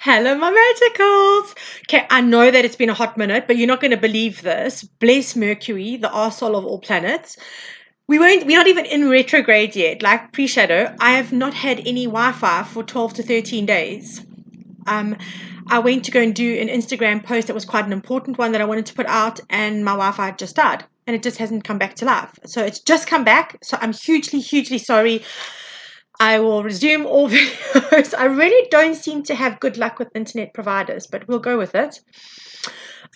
Hello, my magicals. Okay, I know that it's been a hot minute, but you're not going to believe this. Bless Mercury, the arsehole of all planets. We're not even in retrograde yet, like pre-shadow. I have not had any Wi-Fi for 12 to 13 days. I went to go and do an Instagram post that was quite an important one that I wanted to put out, and my Wi-Fi just died, and it just hasn't come back to life. So it's just come back. So I'm hugely, hugely sorry. I will resume all videos. I really don't seem to have good luck with internet providers, but we'll go with it.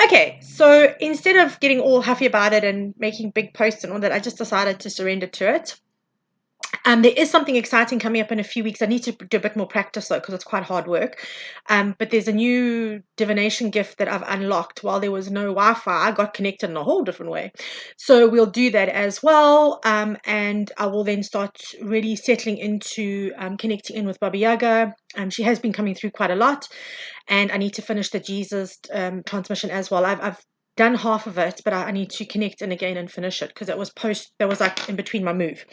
Okay, so instead of getting all huffy about it and making big posts and all that, I just decided to surrender to it. There is something exciting coming up in a few weeks. I need to do a bit more practice though, because it's quite hard work. But there's a new divination gift that I've unlocked while there was no Wi-Fi. I got connected in a whole different way. So we'll do that as well. And I will then start really settling into connecting in with Baba Yaga. She has been coming through quite a lot. And I need to finish the Jesus transmission as well. I've done half of it, but I need to connect in again and finish it because that was like in between my move.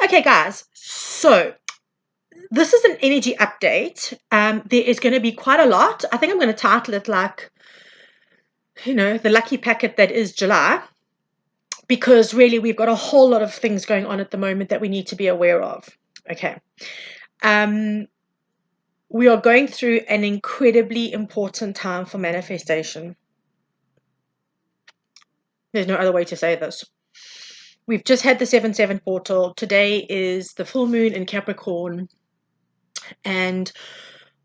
Okay, guys, so this is an energy update. There is going to be quite a lot. I think I'm going to title it like, the lucky packet that is July, because really we've got a whole lot of things going on at the moment that we need to be aware of. Okay. We are going through an incredibly important time for manifestation. There's no other way to say this. We've just had the 7/7 portal. Today is the full moon in Capricorn. And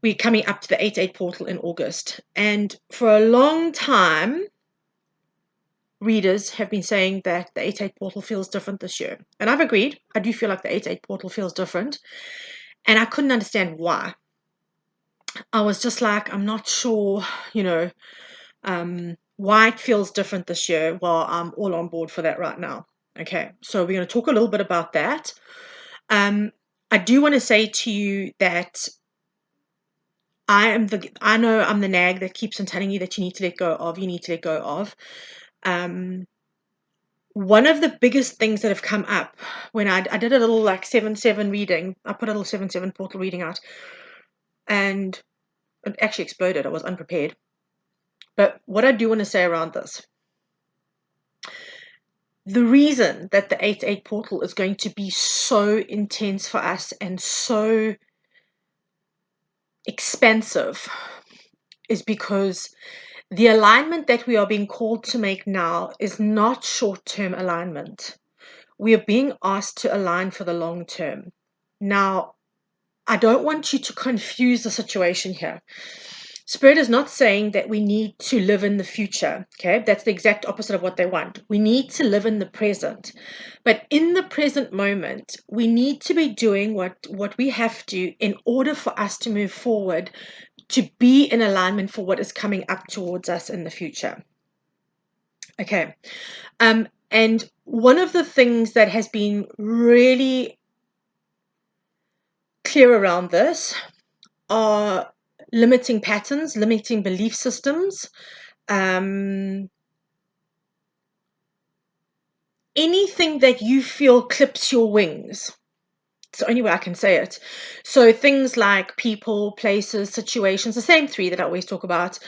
we're coming up to the 8/8 portal in August. And for a long time, readers have been saying that the 8/8 portal feels different this year. And I've agreed. I do feel like the 8/8 portal feels different. And I couldn't understand why. I was just like, I'm not sure, why it feels different this year. Well, I'm all on board for that right now. Okay, so we're going to talk a little bit about that. I do want to say to you that I know I'm the nag that keeps on telling you that you need to let go of. One of the biggest things that have come up when I did a little like 7/7 reading, I put a little 7/7 portal reading out, and it actually exploded. I was unprepared. But what I do want to say around this, the reason that the 8/8 portal is going to be so intense for us and so expansive is because the alignment that we are being called to make now is not short-term alignment. We are being asked to align for the long term. Now, I don't want you to confuse the situation here. Spirit is not saying that we need to live in the future. Okay, that's the exact opposite of what they want. We need to live in the present. But in the present moment, we need to be doing what we have to in order for us to move forward, to be in alignment for what is coming up towards us in the future. Okay. And one of the things that has been really clear around this are limiting patterns, limiting belief systems, anything that you feel clips your wings. It's the only way I can say it. So things like people, places, situations, the same three that I always talk about,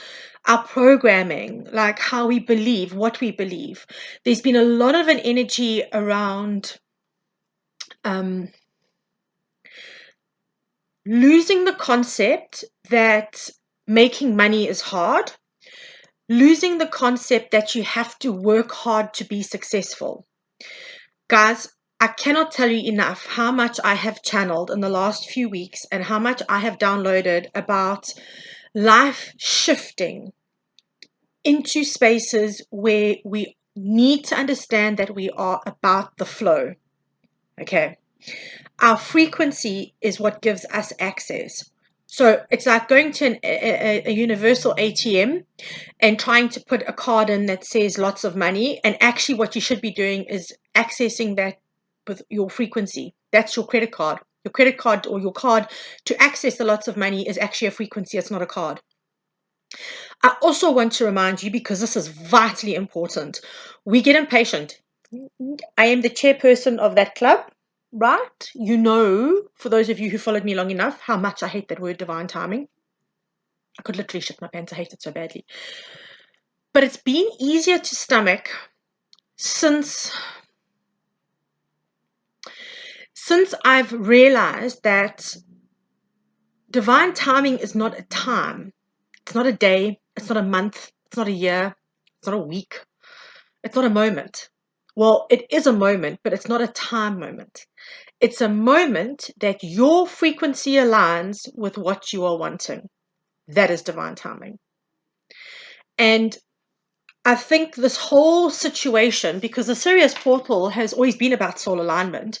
our programming, like how we believe, what we believe. There's been a lot of an energy around losing the concept that making money is hard, losing the concept that you have to work hard to be successful. Guys, I cannot tell you enough how much I have channeled in the last few weeks and how much I have downloaded about life shifting into spaces where we need to understand that we are about the flow. Okay. Our frequency is what gives us access. So it's like going to a universal ATM and trying to put a card in that says lots of money. And actually what you should be doing is accessing that with your frequency. That's your credit card. Your credit card or your card to access the lots of money is actually a frequency. It's not a card. I also want to remind you, because this is vitally important, we get impatient. I am the chairperson of that club, right? You know, for those of you who followed me long enough, how much I hate that word divine timing. I could literally shit my pants. I hate it so badly. But it's been easier to stomach since I've realized that divine timing is not a time. It's not a day. It's not a month. It's not a year. It's not a week. It's not a moment. Well, it is a moment, but it's not a time moment. It's a moment that your frequency aligns with what you are wanting. That is divine timing. And I think this whole situation, because the Sirius portal has always been about soul alignment,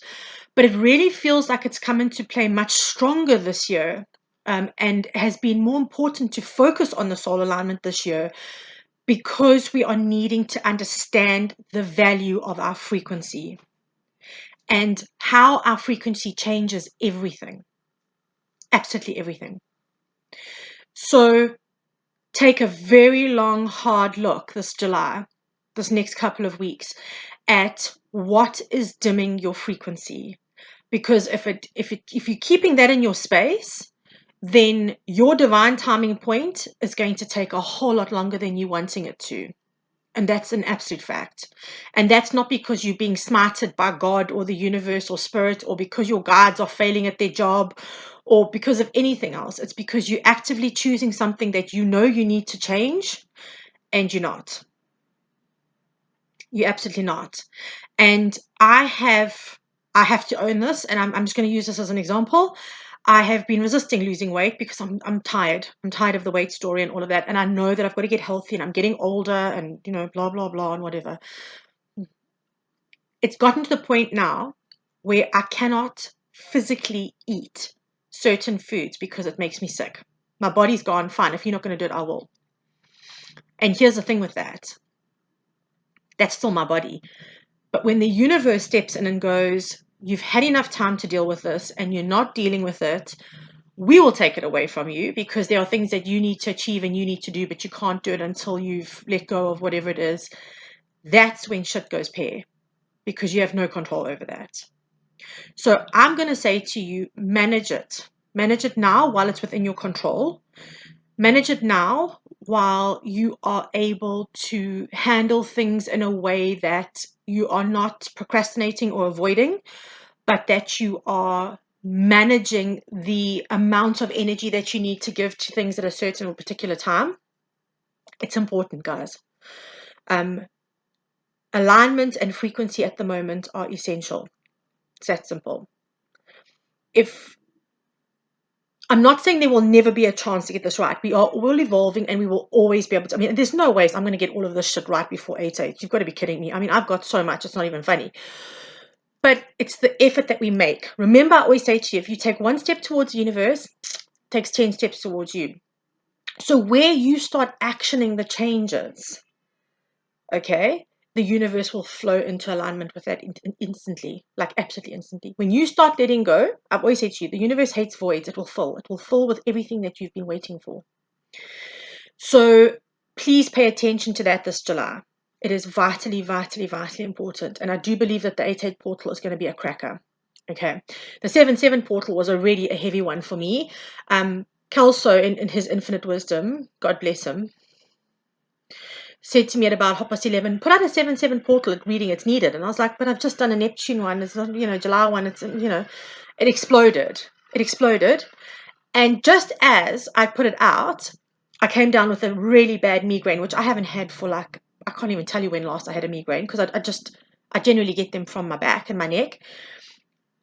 but it really feels like it's come into play much stronger this year, and has been more important to focus on the soul alignment this year because we are needing to understand the value of our frequency and how our frequency changes everything, absolutely everything. So take a very long, hard look this July, this next couple of weeks, at what is dimming your frequency. Because if you're keeping that in your space, then your divine timing point is going to take a whole lot longer than you wanting it to. And that's an absolute fact. And that's not because you're being smited by God or the universe or spirit, or because your guides are failing at their job, or because of anything else. It's because you're actively choosing something that you know you need to change, and you're not. You're absolutely not. And I have to own this, and I'm just going to use this as an example. I have been resisting losing weight because I'm tired. I'm tired of the weight story and all of that. And I know that I've got to get healthy, and I'm getting older, and blah, blah, blah, and whatever. It's gotten to the point now where I cannot physically eat certain foods because it makes me sick. My body's gone, fine, if you're not going to do it, I will. And here's the thing with that. That's still my body. But when the universe steps in and goes, you've had enough time to deal with this and you're not dealing with it, we will take it away from you because there are things that you need to achieve and you need to do, but you can't do it until you've let go of whatever it is. That's when shit goes pear, because you have no control over that. So I'm going to say to you, manage it. Manage it now while it's within your control. Manage it now while you are able to handle things in a way that you are not procrastinating or avoiding, but that you are managing the amount of energy that you need to give to things at a certain or particular time. It's important, guys. Alignment and frequency at the moment are essential. It's that simple. If I'm not saying there will never be a chance to get this right. We are all evolving and we will always be able to. I mean, there's no ways I'm going to get all of this shit right before 8/8. You've got to be kidding me. I mean, I've got so much, it's not even funny. But it's the effort that we make. Remember, I always say to you, if you take one step towards the universe, it takes 10 steps towards you. So where you start actioning the changes, okay, the universe will flow into alignment with that instantly, like absolutely instantly. When you start letting go, I've always said to you, the universe hates voids. It will fill. It will fill with everything that you've been waiting for. So please pay attention to that this July. It is vitally, vitally, vitally important. And I do believe that the 8/8 portal is going to be a cracker. Okay. The 7/7 portal was already a heavy one for me. Kelso, in his infinite wisdom, God bless him, said to me at about 11:30, put out a 7/7 portal at reading, it's needed. And I was like, but I've just done a Neptune one, it's not, July one, it's, it exploded. It exploded. And just as I put it out, I came down with a really bad migraine, which I haven't had for I can't even tell you when last I had a migraine, because I generally get them from my back and my neck.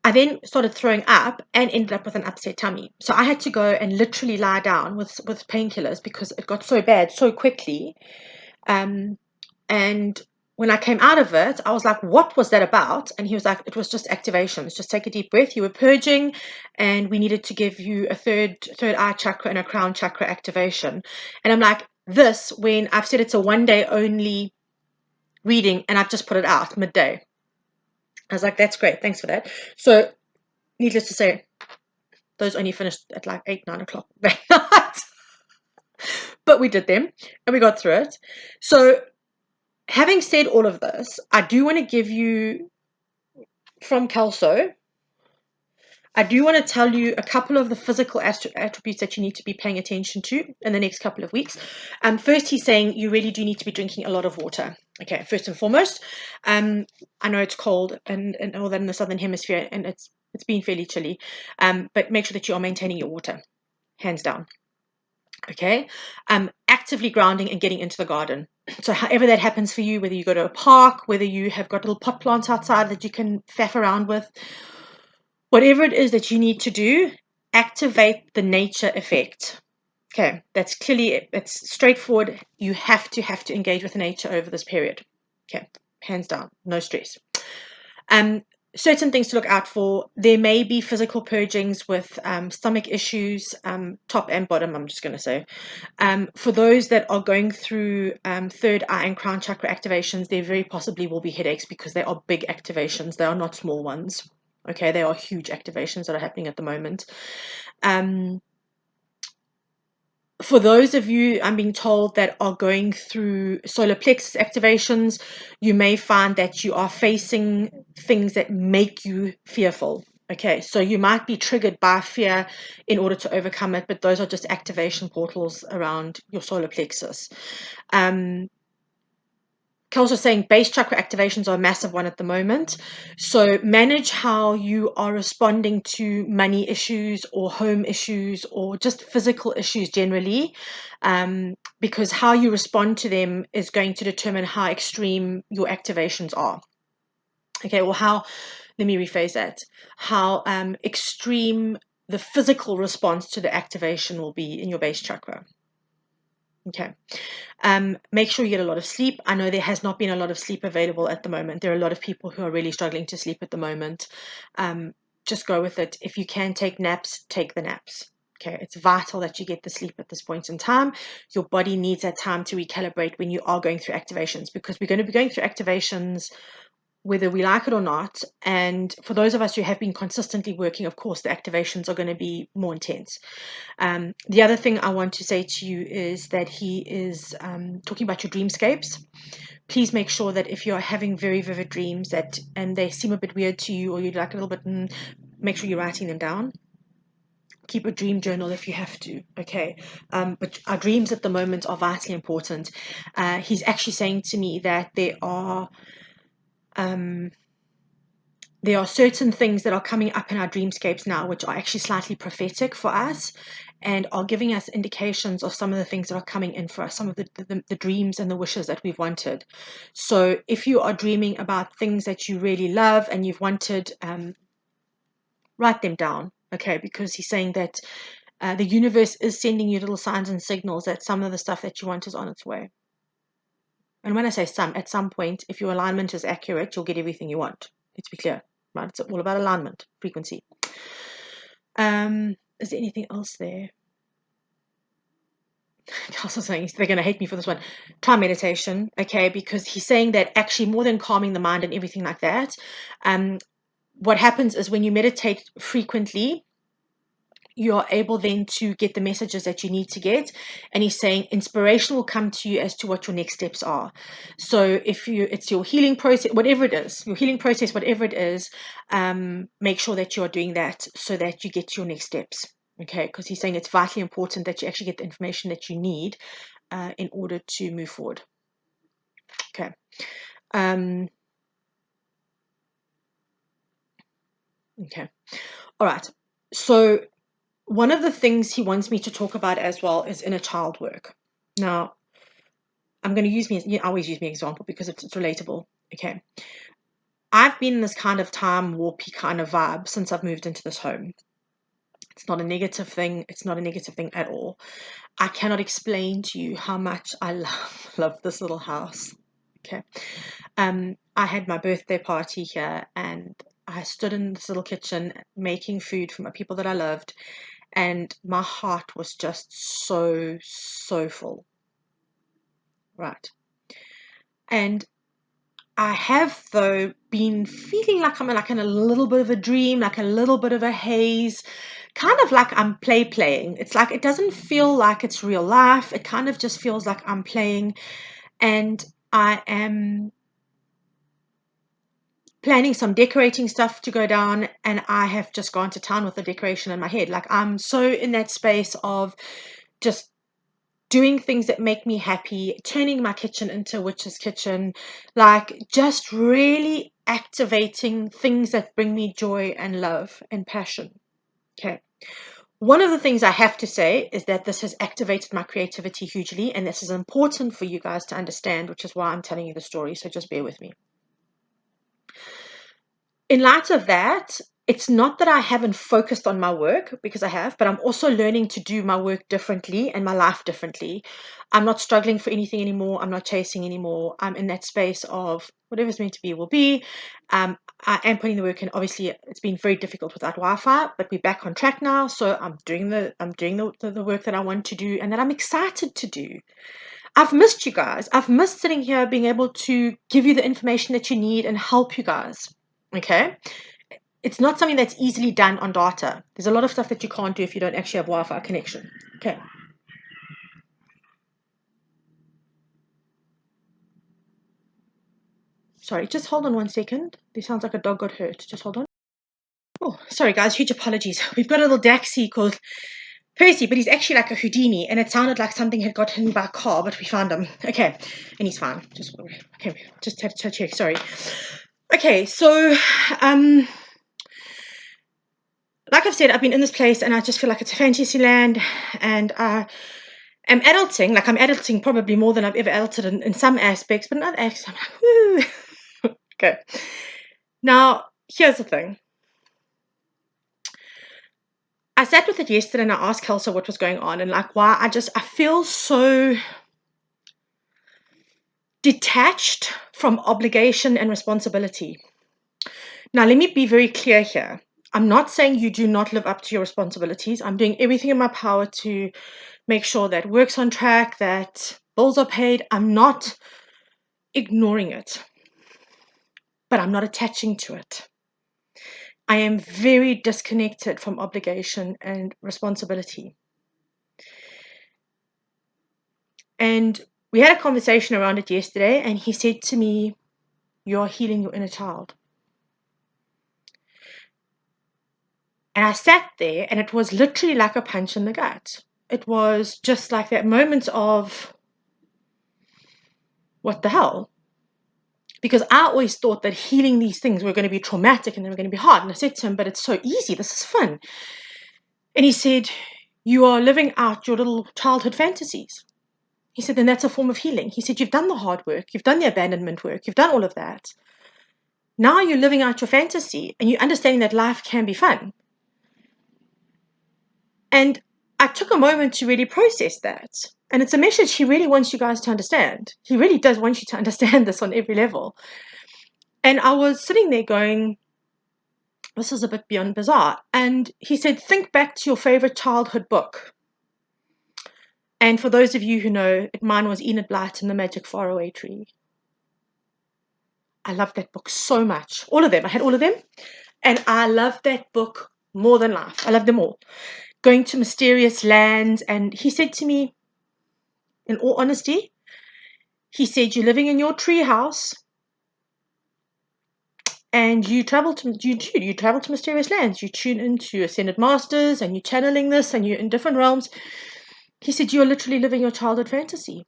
I then started throwing up and ended up with an upset tummy. So I had to go and literally lie down with painkillers because it got so bad so quickly. And when I came out of it, I was like, what was that about? And he was like, it was just activations. Just take a deep breath. You were purging and we needed to give you a third eye chakra and a crown chakra activation. And I'm like, this, when I've said it's a 1 day only reading and I've just put it out midday. I was like, that's great. Thanks for that. So needless to say, those only finished at 8, 9 o'clock that night. But we did them and we got through it. So having said all of this, I do want to give you from Kelso I do want to tell you a couple of the physical attributes that you need to be paying attention to in the next couple of weeks. First, he's saying you really do need to be drinking a lot of water. Okay, first and foremost. I know it's cold and all that in the southern hemisphere, and it's been fairly chilly. But make sure that you are maintaining your water, hands down. Okay, actively grounding and getting into the garden. So however that happens for you, whether you go to a park, whether you have got little pot plants outside that you can faff around with, whatever it is that you need to do, activate the nature effect. Okay, that's clearly, it's straightforward. You have to engage with nature over this period. Okay, hands down, no stress. Certain things to look out for. There may be physical purgings with stomach issues, top and bottom, I'm just going to say. For those that are going through third eye and crown chakra activations, there very possibly will be headaches because they are big activations. They are not small ones. Okay, they are huge activations that are happening at the moment. For those of you, I'm being told, that are going through solar plexus activations, you may find that you are facing things that make you fearful. Okay, so you might be triggered by fear in order to overcome it, but those are just activation portals around your solar plexus. Kels was saying base chakra activations are a massive one at the moment. So manage how you are responding to money issues or home issues or just physical issues generally, because how you respond to them is going to determine how extreme your activations are. Okay, well, let me rephrase that. How extreme the physical response to the activation will be in your base chakra. Okay. Make sure you get a lot of sleep. I know there has not been a lot of sleep available at the moment. There are a lot of people who are really struggling to sleep at the moment. Just go with it. If you can take naps, take the naps. Okay, it's vital that you get the sleep at this point in time. Your body needs that time to recalibrate when you are going through activations, because we're going to be going through activations whether we like it or not. And for those of us who have been consistently working, of course, the activations are going to be more intense. The other thing I want to say to you is that he is talking about your dreamscapes. Please make sure that if you're having very vivid dreams and they seem a bit weird to you, or you'd like a little bit, make sure you're writing them down. Keep a dream journal if you have to, okay? But our dreams at the moment are vitally important. He's actually saying to me that there are certain things that are coming up in our dreamscapes now, which are actually slightly prophetic for us and are giving us indications of some of the things that are coming in for us, some of the dreams and the wishes that we've wanted. So if you are dreaming about things that you really love and you've wanted, write them down, okay? Because he's saying that the universe is sending you little signs and signals that some of the stuff that you want is on its way. And when I say some, at some point, if your alignment is accurate, you'll get everything you want. Let's be clear, right? It's all about alignment, frequency. Is there anything else there? Also saying they're going to hate me for this one. Try meditation, okay? Because he's saying that actually more than calming the mind and everything like that, what happens is when you meditate frequently, you're able then to get the messages that you need to get. And he's saying inspiration will come to you as to what your next steps are. So if it's your healing process, whatever it is, make sure that you're doing that so that you get to your next steps. Okay, because he's saying it's vitally important that you actually get the information that you need in order to move forward. Okay. Okay. All right. So one of the things he wants me to talk about as well is inner child work. Now, I'm going to I always use me example because it's relatable. Okay. I've been in this kind of time warpy kind of vibe since I've moved into this home. It's not a negative thing. It's not a negative thing at all. I cannot explain to you how much I love this little house. Okay. I had my birthday party here and I stood in this little kitchen making food for my people that I loved, and my heart was just so full. Right. And I have, though, been feeling like I'm like in a little bit of a dream, like a little bit of a haze, kind of like I'm playing. It's like it doesn't feel like it's real life. It kind of just feels like I'm playing, and I am planning some decorating stuff to go down, and I have just gone to town with the decoration in my head. Like, I'm so in that space of just doing things that make me happy, turning my kitchen into a witch's kitchen, like just really activating things that bring me joy and love and passion. Okay. One of the things I have to say is that this has activated my creativity hugely, and this is important for you guys to understand, which is why I'm telling you the story. So just bear with me. In light of that, it's not that I haven't focused on my work, because I have, but I'm also learning to do my work differently and my life differently. I'm not struggling for anything anymore. I'm not chasing anymore. I'm in that space of whatever's meant to be will be. I am putting the work in. Obviously, it's been very difficult without Wi-Fi, but we're back on track now. So I'm doing the work that I want to do and that I'm excited to do. I've missed you guys. I've missed sitting here being able to give you the information that you need and help you guys. Okay? It's not something that's easily done on data. There's a lot of stuff that you can't do if you don't actually have Wi-Fi connection. Okay. Sorry, just hold on 1 second. This sounds like a dog got hurt. Just hold on. Oh, sorry guys, huge apologies. We've got a little Daxi called Percy, but he's actually like a Houdini, and it sounded like something had got hit by a car, but we found him. Okay, and he's fine. Just had to check. Sorry. Okay, so like I've said, I've been in this place, and I just feel like it's a fantasy land, and I'm adulting. Like, I'm adulting probably more than I've ever adulted in some aspects, but in other aspects, I'm like, woo. Okay. Now, here's the thing. I sat with it yesterday and I asked Kelso what was going on and like why I feel so detached from obligation and responsibility. Now, let me be very clear here. I'm not saying you do not live up to your responsibilities. I'm doing everything in my power to make sure that work's on track, that bills are paid. I'm not ignoring it, but I'm not attaching to it. I am very disconnected from obligation and responsibility. And we had a conversation around it yesterday, and he said to me, "You're healing your inner child." And I sat there, and it was literally like a punch in the gut. It was just like that moment of, what the hell? Because I always thought that healing these things were going to be traumatic and they were going to be hard. And I said to him, but it's so easy. This is fun. And he said, you are living out your little childhood fantasies. He said, then that's a form of healing. He said, you've done the hard work. You've done the abandonment work. You've done all of that. Now you're living out your fantasy and you're understanding that life can be fun. And I took a moment to really process that. And it's a message he really wants you guys to understand. He really does want you to understand this on every level. And I was sitting there going, this is a bit beyond bizarre. And he said, think back to your favorite childhood book. And for those of you who know, mine was Enid Blyton and the Magic Faraway Tree. I loved that book so much. All of them. I had all of them. And I loved that book more than life. I loved them all. Going to mysterious lands. And he said to me, in all honesty, he said, you're living in your tree house and you travel to mysterious lands. You tune into ascended masters and you're channeling this and you're in different realms. He said, you're literally living your childhood fantasy.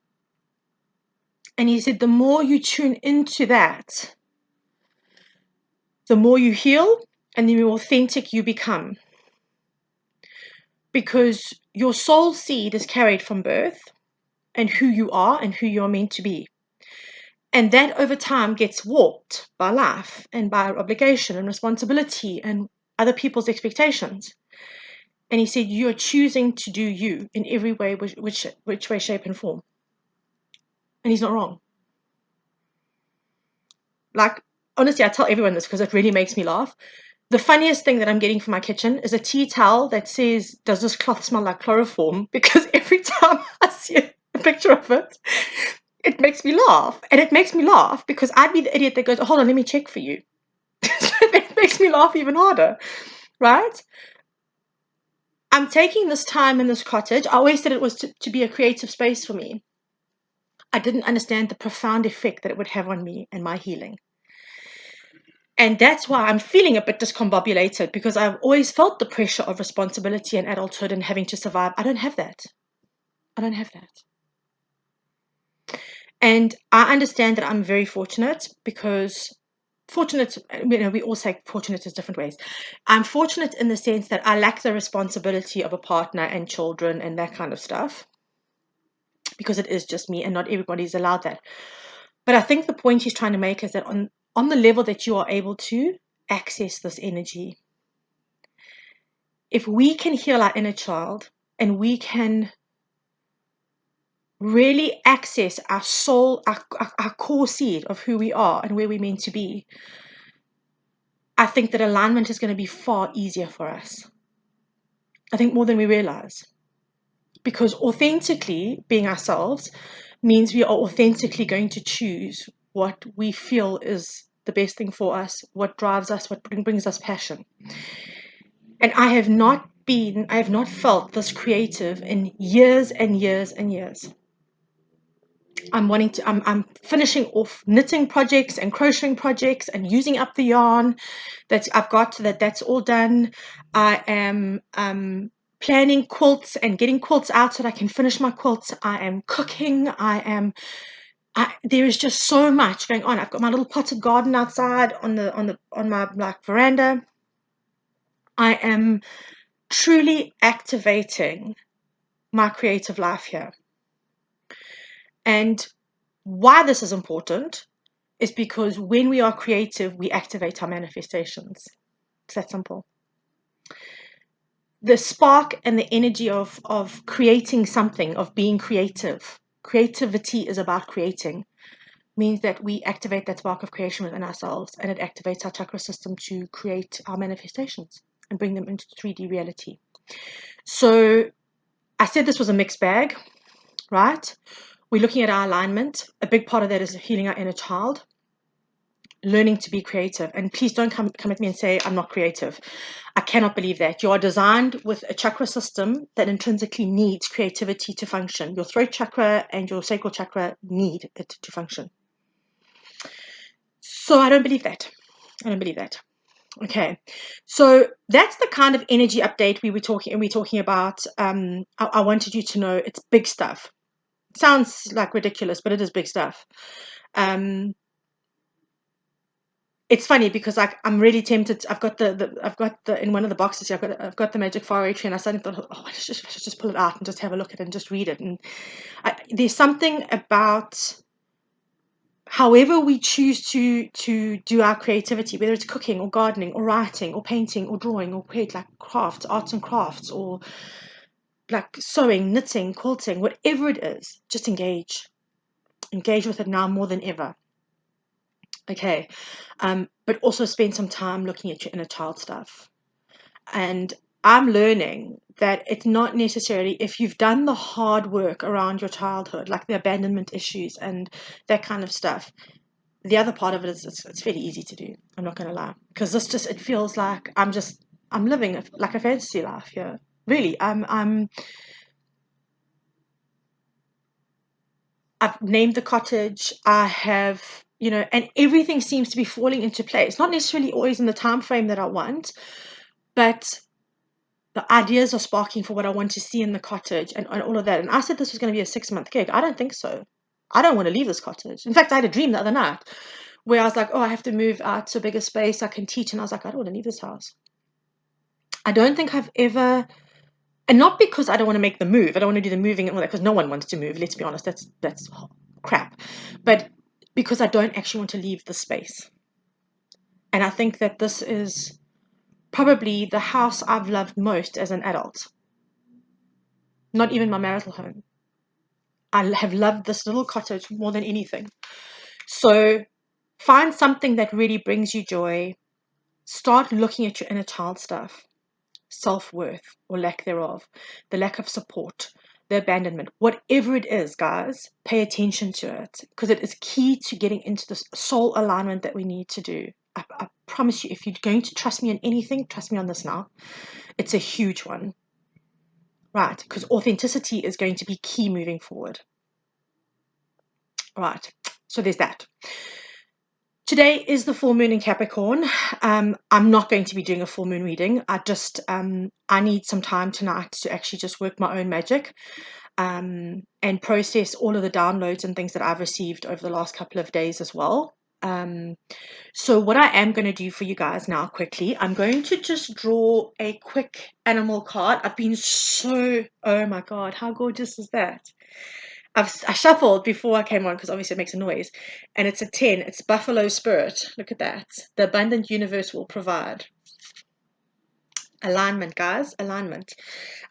And he said, the more you tune into that, the more you heal and the more authentic you become. Because your soul seed is carried from birth and who you are and who you're meant to be. And that over time gets warped by life and by obligation and responsibility and other people's expectations. And he said, you are choosing to do you in every way, which way, shape, and form. And he's not wrong. Like, honestly, I tell everyone this because it really makes me laugh. The funniest thing that I'm getting for my kitchen is a tea towel that says, does this cloth smell like chloroform? Because every time I see a picture of it, it makes me laugh. And it makes me laugh because I'd be the idiot that goes, oh, hold on, let me check for you. It makes me laugh even harder, right? I'm taking this time in this cottage. I always said it was to be a creative space for me. I didn't understand the profound effect that it would have on me and my healing. And that's why I'm feeling a bit discombobulated, because I've always felt the pressure of responsibility and adulthood and having to survive. I don't have that. I don't have that. And I understand that I'm very fortunate, because fortunate, we all say fortunate in different ways. I'm fortunate in the sense that I lack the responsibility of a partner and children and that kind of stuff, because it is just me and not everybody's allowed that. But I think the point he's trying to make is that on the level that you are able to access this energy, if we can heal our inner child and we can really access our soul, our core seed of who we are and where we're meant to be, I think that alignment is going to be far easier for us. I think more than we realize. Because authentically being ourselves means we are authentically going to choose what we feel is the best thing for us, what drives us, what brings us passion. And I have not felt this creative in years and years and years. I'm finishing off knitting projects and crocheting projects and using up the yarn that's all done. I am planning quilts and getting quilts out so that I can finish my quilts. I am cooking. There is just so much going on. I've got my little potted garden outside on my veranda. I am truly activating my creative life here. And why this is important is because when we are creative, we activate our manifestations. It's that simple. The spark and the energy of creating something, of being creative. Creativity is about creating. Means that we activate that spark of creation within ourselves, and it activates our chakra system to create our manifestations and bring them into 3D reality. So I said this was a mixed bag, right? We're looking at our alignment. A big part of that is healing our inner child, learning to be creative. And please don't come at me and say I'm not creative. I cannot believe that. You are designed with a chakra system that intrinsically needs creativity to function. Your throat chakra and your sacral chakra need it to function. So I don't believe that. Okay, so that's the kind of energy update we're talking about. I wanted you to know it's big stuff. It sounds like ridiculous, but it is big stuff. It's funny because I'm really tempted. I've got the in one of the boxes here. I've got the Magic Far Tree, and I suddenly thought, oh, I should just pull it out and just have a look at it and just read it. And there's something about however we choose to do our creativity, whether it's cooking or gardening or writing or painting or drawing or create like crafts, arts and crafts, or like sewing, knitting, quilting, whatever it is, just engage with it now more than ever. Okay, but also spend some time looking at your inner child stuff. And I'm learning that it's not necessarily, if you've done the hard work around your childhood, like the abandonment issues and that kind of stuff, the other part of it is it's fairly easy to do. I'm not going to lie, because it feels like I'm living like a fantasy life here. Really, I've named the cottage. I have, and everything seems to be falling into place. Not necessarily always in the time frame that I want, but the ideas are sparking for what I want to see in the cottage and all of that. And I said this was going to be a 6-month gig. I don't think so. I don't want to leave this cottage. In fact, I had a dream the other night where I was like, oh, I have to move out to a bigger space. I can teach. And I was like, I don't want to leave this house. I don't think I've ever, and not because I don't want to make the move. I don't want to do the moving and all that, because no one wants to move. Let's be honest. That's crap. But because I don't actually want to leave the space. And I think that this is probably the house I've loved most as an adult. Not even my marital home. I have loved this little cottage more than anything. So find something that really brings you joy. Start looking at your inner child stuff, self-worth or lack thereof, the lack of support, the abandonment, whatever it is, guys, pay attention to it, because it is key to getting into this soul alignment that we need to do. I promise you, if you're going to trust me on anything, trust me on this now. It's a huge one. Right, because authenticity is going to be key moving forward. Right, so there's that. Today is the full moon in Capricorn. I'm not going to be doing a full moon reading. I need some time tonight to actually just work my own magic, and process all of the downloads and things that I've received over the last couple of days as well. So what I am going to do for you guys now quickly, I'm going to just draw a quick animal card. Oh my God, how gorgeous is that? I shuffled before I came on because obviously it makes a noise, and it's a 10. It's Buffalo Spirit. Look at that. The abundant universe will provide. Alignment, guys. Alignment.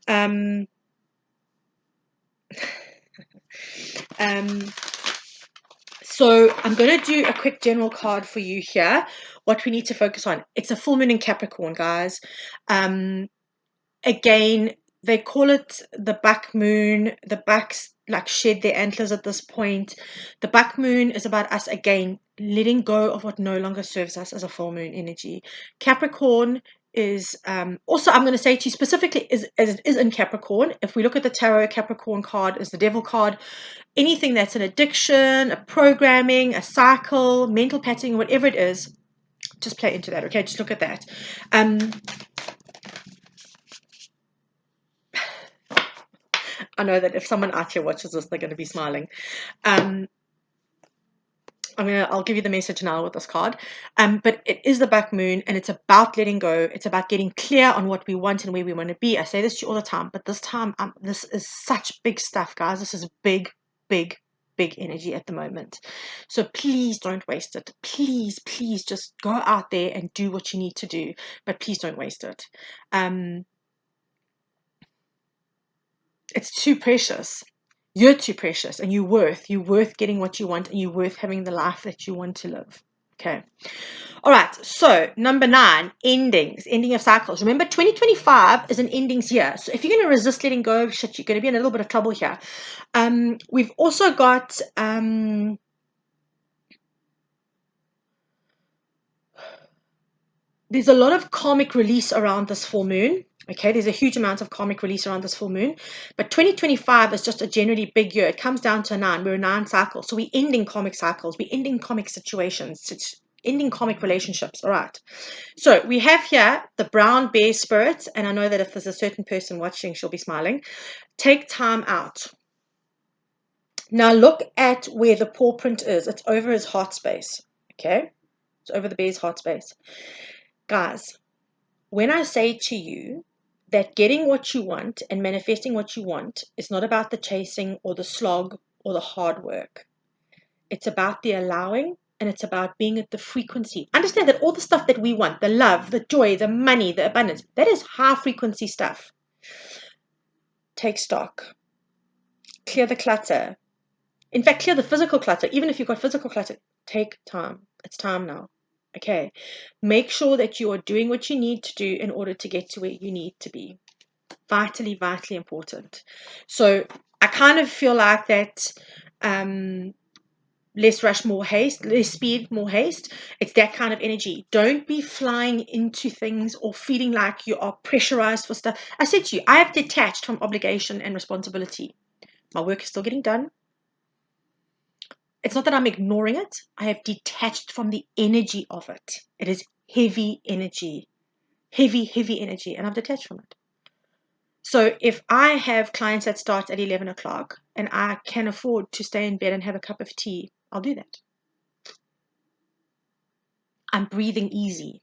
Um, so I'm going to do a quick general card for you here. What we need to focus on. It's a full moon in Capricorn, guys. Again, they call it the back moon. The backs like shed their antlers at this point. The back moon is about us again letting go of what no longer serves us as a full moon energy. Capricorn is also, I'm going to say to you specifically, as it is in Capricorn. If we look at the tarot, Capricorn card is the devil card. Anything that's an addiction, a programming, a cycle, mental patterning, whatever it is, just play into that. Okay, just look at that. I know that if someone out here watches this, they're going to be smiling. I'll give you the message now with this card. But it is the back moon, and it's about letting go. It's about getting clear on what we want and where we want to be. I say this to you all the time, but this time, this is such big stuff, guys. This is big, big, big energy at the moment. So please don't waste it. Please, please just go out there and do what you need to do, but please don't waste it. It's too precious. You're too precious, and you're worth getting what you want, and you're worth having the life that you want to live. Okay. All right. So number 9, endings, ending of cycles. Remember, 2025 is an endings year. So if you're going to resist letting go of shit, you're going to be in a little bit of trouble here. We've also got, there's a lot of karmic release around this full moon. Okay, there's a huge amount of karmic release around this full moon. But 2025 is just a generally big year. It comes down to a 9. We're a 9 cycle. So we're ending karmic cycles. We're ending karmic situations. It's ending karmic relationships. All right. So we have here the brown bear spirit. And I know that if there's a certain person watching, she'll be smiling. Take time out. Now look at where the paw print is. It's over his heart space. Okay. It's over the bear's heart space. Guys, when I say to you that getting what you want and manifesting what you want is not about the chasing or the slog or the hard work. It's about the allowing, and it's about being at the frequency. Understand that all the stuff that we want, the love, the joy, the money, the abundance, that is high frequency stuff. Take stock. Clear the clutter. In fact, clear the physical clutter. Even if you've got physical clutter, take time. It's time now. Okay. Make sure that you are doing what you need to do in order to get to where you need to be. Vitally, vitally important. So I kind of feel like that less rush, more haste, less speed, more haste. It's that kind of energy. Don't be flying into things or feeling like you are pressurized for stuff. I said to you, I have detached from obligation and responsibility. My work is still getting done. It's not that I'm ignoring it. I have detached from the energy of it. It is heavy energy. Heavy, heavy energy. And I've detached from it. So if I have clients that start at 11 o'clock and I can afford to stay in bed and have a cup of tea, I'll do that. I'm breathing easy.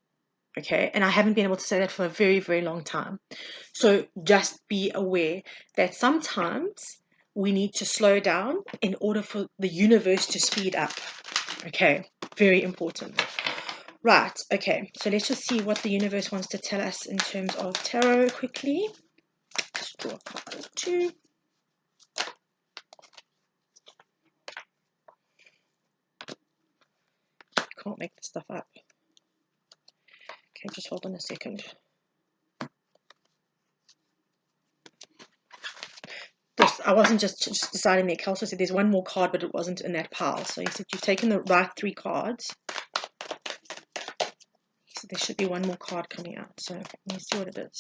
Okay. And I haven't been able to say that for a very, very long time. So just be aware that sometimes we need to slow down in order for the universe to speed up. Okay. Very important. Right. Okay. So let's just see what the universe wants to tell us in terms of tarot quickly. Let's draw a card or two. Can't make this stuff up. Okay, just hold on a second. I wasn't just deciding there. Kelso said there's one more card, but it wasn't in that pile. So he said you've taken the right 3 cards. He said there should be one more card coming out. So let me see what it is.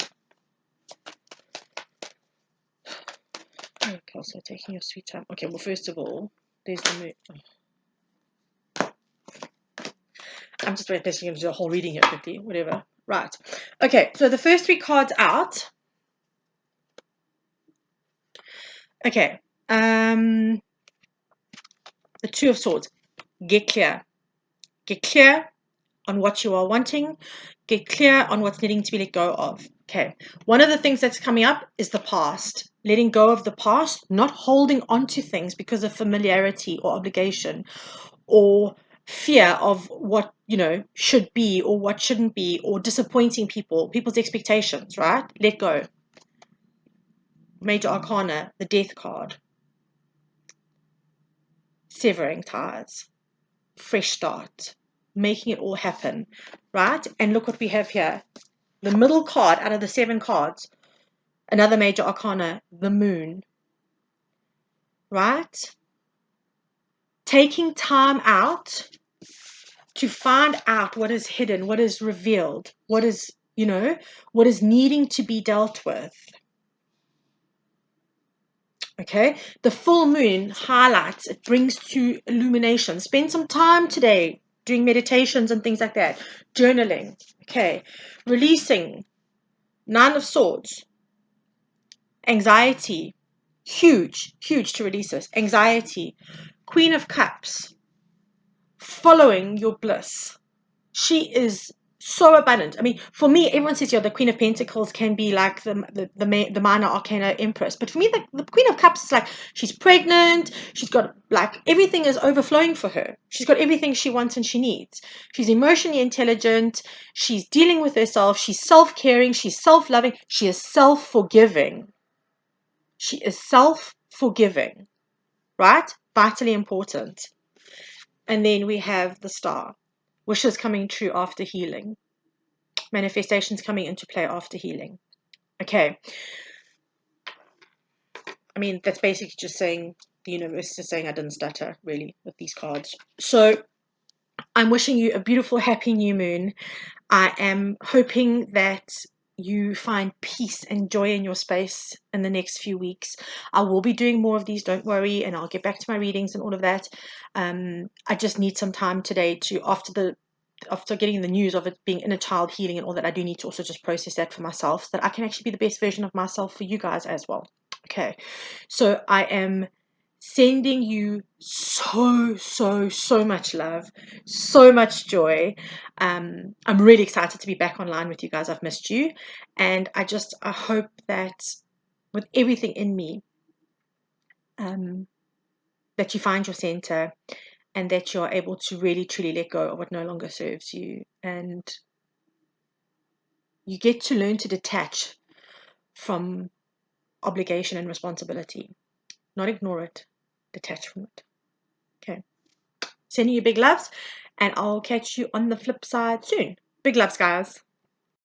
Oh, Kelso, taking your sweet time. Okay, well, first of all, there's the moon. Oh. I'm just basically going to do a whole reading here quickly, whatever. Right. Okay, so the first 3 cards out. Okay. The 2 of Swords. Get clear. Get clear on what you are wanting. Get clear on what's needing to be let go of. Okay. One of the things that's coming up is the past. Letting go of the past, not holding on to things because of familiarity or obligation or fear of what, should be or what shouldn't be, or disappointing people's expectations, right? Let go. Major Arcana, the Death card. Severing ties. Fresh start. Making it all happen, right? And look what we have here. The middle card out of the 7 cards, another Major Arcana, the Moon, right? Taking time out to find out what is hidden, what is revealed, what is needing to be dealt with. Okay, the full moon highlights, it brings to illumination. Spend some time today doing meditations and things like that, journaling. Okay, releasing. 9 of Swords, anxiety, huge to release this. Anxiety. Queen of Cups, following your bliss. She is so abundant. I mean, for me, everyone says, the Queen of Pentacles can be like the minor arcana empress. But for me, the Queen of Cups is like, she's pregnant. She's got, like, everything is overflowing for her. She's got everything she wants and she needs. She's emotionally intelligent. She's dealing with herself. She's self-caring. She's self-loving. She is self-forgiving. She is self-forgiving, right? Vitally important. And then we have the Star. Wishes coming true after healing. Manifestations coming into play after healing. Okay. I mean, that's basically just saying the universe is saying I didn't stutter, really, with these cards. So I'm wishing you a beautiful, happy new moon. I am hoping that you find peace and joy in your space in the next few weeks. I will be doing more of these, don't worry, and I'll get back to my readings and all of that. I just need some time today to, after getting the news of it being inner child healing and all that, I do need to also just process that for myself so that I can actually be the best version of myself for you guys as well. Okay, so I am sending you so much love, so much joy. I'm really excited to be back online with you guys. I've missed you, and I hope that with everything in me, that you find your center and that you're able to really truly let go of what no longer serves you, and you get to learn to detach from obligation and responsibility. Not ignore it, detach from it. Okay. Sending you big loves, and I'll catch you on the flip side soon. Big loves, guys.